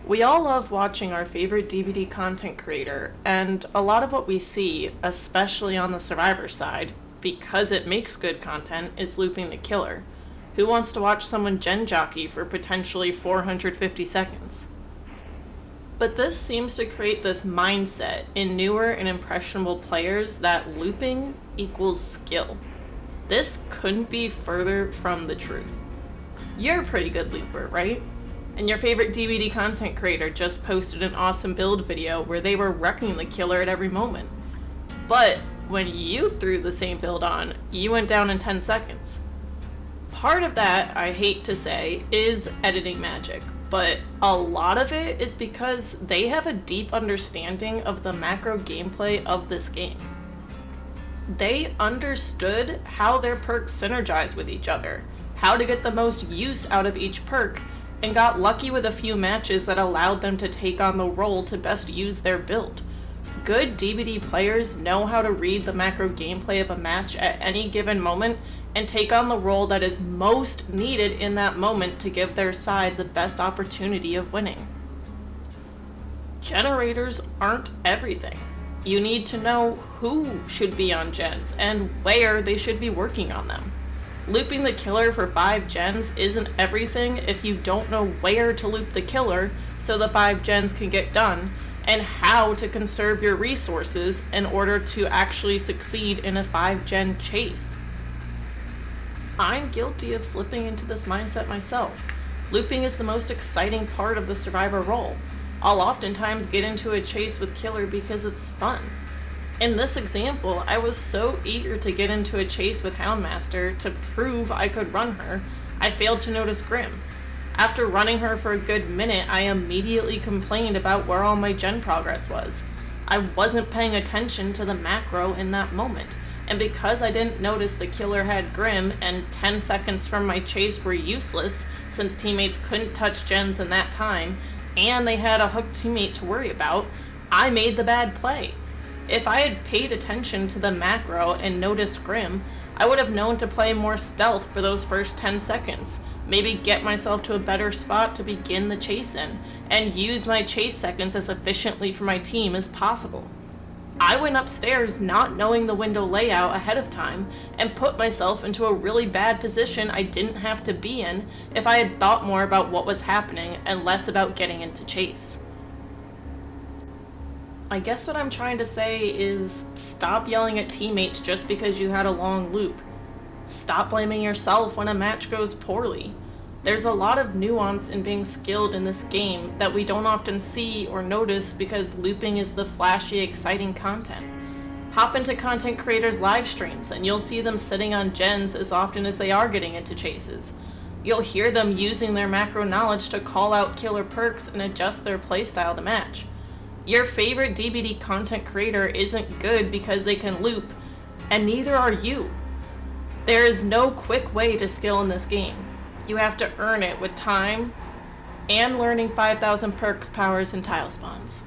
We all love watching our favorite DBD content creator, and a lot of what we see, especially on the survivor side, because it makes good content, is looping the killer. Who wants to watch someone gen jockey for potentially 450 seconds? But this seems to create this mindset in newer and impressionable players that looping equals skill. This couldn't be further from the truth. You're a pretty good looper, right? And your favorite DBD content creator just posted an awesome build video where they were wrecking the killer at every moment. But when you threw the same build on, you went down in 10 seconds. Part of that, I hate to say, is editing magic, but a lot of it is because they have a deep understanding of the macro gameplay of this game. They understood how their perks synergize with each other, how to get the most use out of each perk, and got lucky with a few matches that allowed them to take on the role to best use their build. Good DBD players know how to read the macro gameplay of a match at any given moment and take on the role that is most needed in that moment to give their side the best opportunity of winning. Generators aren't everything. You need to know who should be on gens and where they should be working on them. Looping the killer for 5 gens isn't everything if you don't know where to loop the killer so the 5 gens can get done, and how to conserve your resources in order to actually succeed in a 5 gen chase. I'm guilty of slipping into this mindset myself. Looping is the most exciting part of the survivor role. I'll oftentimes get into a chase with killer because it's fun. In this example, I was so eager to get into a chase with Houndmaster to prove I could run her, I failed to notice Grim. After running her for a good minute, I immediately complained about where all my gen progress was. I wasn't paying attention to the macro in that moment, and because I didn't notice the killer had Grim and 10 seconds from my chase were useless since teammates couldn't touch gens in that time, and they had a hooked teammate to worry about, I made the bad play. If I had paid attention to the macro and noticed Grim, I would have known to play more stealth for those first 10 seconds, maybe get myself to a better spot to begin the chase in, and use my chase seconds as efficiently for my team as possible. I went upstairs not knowing the window layout ahead of time and put myself into a really bad position I didn't have to be in if I had thought more about what was happening and less about getting into chase. I guess what I'm trying to say is stop yelling at teammates just because you had a long loop. Stop blaming yourself when a match goes poorly. There's a lot of nuance in being skilled in this game that we don't often see or notice because looping is the flashy, exciting content. Hop into content creators' live streams and you'll see them sitting on gens as often as they are getting into chases. You'll hear them using their macro knowledge to call out killer perks and adjust their playstyle to match. Your favorite DBD content creator isn't good because they can loop, and neither are you. There is no quick way to skill in this game. You have to earn it with time and learning 5,000 perks, powers, and tile spawns.